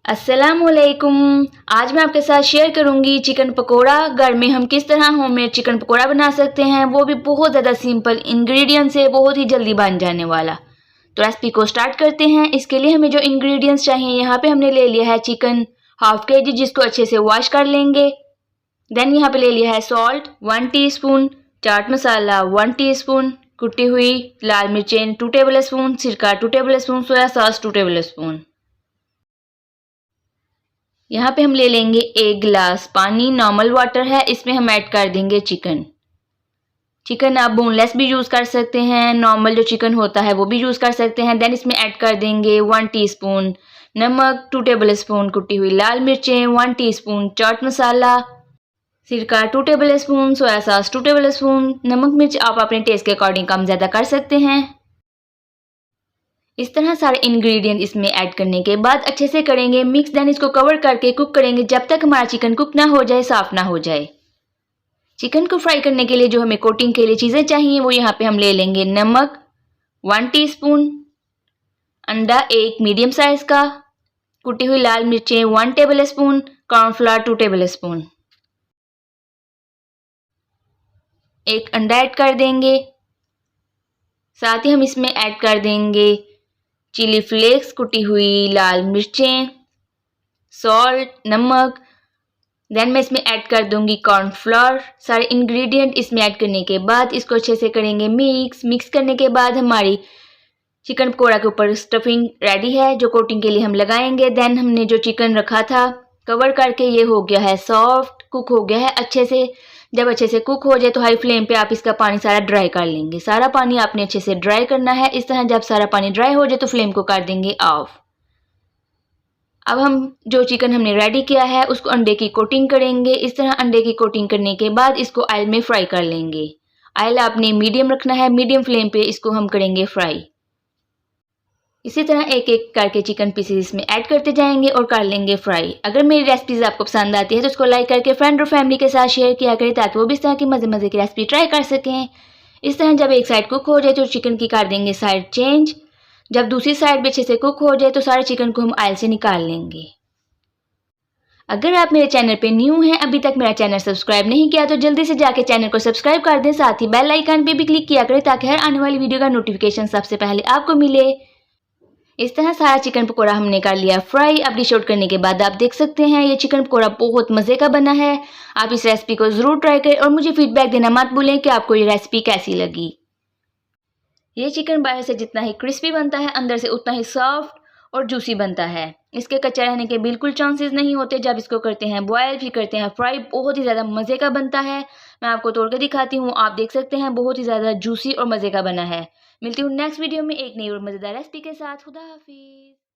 अस्सलामुअलैकुम। आज मैं आपके साथ शेयर करूंगी चिकन पकोड़ा। घर में हम किस तरह होममेड चिकन पकोड़ा बना सकते हैं, वो भी बहुत ज़्यादा सिंपल इंग्रेडिएंट से, बहुत ही जल्दी बन जाने वाला। तो रेसिपी को स्टार्ट करते हैं। इसके लिए हमें जो इंग्रेडिएंट्स चाहिए, यहाँ पे हमने ले लिया है चिकन हाफ केजी, जिसको अच्छे से वॉश कर लेंगे। देन यहाँ पे ले लिया है salt 1 teaspoon, chaat masala 1 teaspoon, कुटी हुई लाल मिर्चें 2 टेबल स्पून, सिरका 2 table spoon, soya sauce 2 table spoon. यहाँ पे हम ले लेंगे 1 गिलास पानी, नॉर्मल वाटर है। इसमें हम ऐड कर देंगे चिकन आप बोनलेस भी यूज़ कर सकते हैं, नॉर्मल जो चिकन होता है वो भी यूज़ कर सकते हैं। देन इसमें ऐड कर देंगे 1 टीस्पून नमक, 2 टेबल स्पून कुटी हुई लाल मिर्चें, 1 टीस्पून चाट मसाला, सिरका 2 table spoon, soya sauce 2 table spoon. नमक मिर्च आप अपने टेस्ट के अकॉर्डिंग कम ज़्यादा कर सकते हैं। इस तरह सारे इंग्रेडिएंट इसमें ऐड करने के बाद अच्छे से करेंगे मिक्स। देन इसको कवर करके कुक करेंगे जब तक हमारा चिकन कुक ना हो जाए, साफ ना हो जाए। चिकन को फ्राई करने के लिए जो हमें कोटिंग के लिए चीज़ें चाहिए, वो यहाँ पे हम ले लेंगे नमक 1 टीस्पून, अंडा 1 मीडियम साइज का, कुटी हुई लाल मिर्चें 1 table spoon, cornflour 2 table spoon. एक अंडा ऐड कर देंगे। साथ ही हम इसमें ऐड कर देंगे चिली फ्लेक्स, कुटी हुई लाल मिर्चें, सॉल्ट, नमक। देन मैं इसमें ऐड कर दूंगी कॉर्नफ्लोर। सारे इंग्रेडिएंट इसमें ऐड करने के बाद इसको अच्छे से करेंगे मिक्स करने के बाद हमारी चिकन पकौड़ा के ऊपर स्टफिंग रेडी है, जो कोटिंग के लिए हम लगाएंगे। देन हमने जो चिकन रखा था कवर करके, ये हो गया है सॉफ्ट, कुक हो गया है अच्छे से। जब अच्छे से कुक हो जाए तो हाई फ्लेम पे आप इसका पानी सारा ड्राई कर लेंगे। सारा पानी आपने अच्छे से ड्राई करना है। इस तरह जब सारा पानी ड्राई हो जाए तो फ्लेम को कर देंगे ऑफ। अब हम जो चिकन हमने रेडी किया है उसको अंडे की कोटिंग करेंगे। इस तरह अंडे की कोटिंग करने के बाद इसको ऑयल में फ्राई कर लेंगे। ऑयल आपने मीडियम रखना है, मीडियम फ्लेम पे इसको हम करेंगे फ्राई। इसी तरह एक एक करके चिकन पीसेस इसमें ऐड करते जाएंगे और कर लेंगे फ्राई। अगर मेरी रेसिपीज़ आपको पसंद आती है तो उसको लाइक करके फ्रेंड और फैमिली के साथ शेयर किया करें, ताकि वो भी इस तरह की मज़े की रेसिपी ट्राई कर सकें। इस तरह जब एक साइड कुक हो जाए तो चिकन की कर देंगे साइड चेंज। जब दूसरी साइड भी अच्छे से कुक हो जाए तो सारे चिकन को हम ऑयल से निकाल लेंगे। अगर आप मेरे चैनल पे न्यू हैं, अभी तक मेरा चैनल सब्सक्राइब नहीं किया, तो जल्दी से जाके चैनल को सब्सक्राइब कर दें। साथ ही बेल आइकन पे भी क्लिक किया करें, ताकि हर आने वाली वीडियो का नोटिफिकेशन सबसे पहले आपको मिले। इस तरह सारा चिकन पकोड़ा हमने कर लिया फ्राई। अब डिश आउट करने के बाद आप देख सकते हैं ये चिकन पकोड़ा बहुत मज़े का बना है। आप इस रेसिपी को ज़रूर ट्राई करें और मुझे फीडबैक देना मत भूलें कि आपको ये रेसिपी कैसी लगी। ये चिकन बाहर से जितना ही क्रिस्पी बनता है, अंदर से उतना ही सॉफ्ट और जूसी बनता है। इसके कच्चा रहने के बिल्कुल चांसेस नहीं होते। जब इसको करते हैं बॉयल फिर करते हैं फ्राई, बहुत ही ज़्यादा मज़े का बनता है। मैं आपको तोड़ के दिखाती हूँ, आप देख सकते हैं बहुत ही ज़्यादा जूसी और मज़े का बना है। मिलती हूँ नेक्स्ट वीडियो में एक नई और मज़ेदार रेसिपी के साथ। खुदा हाफिज़।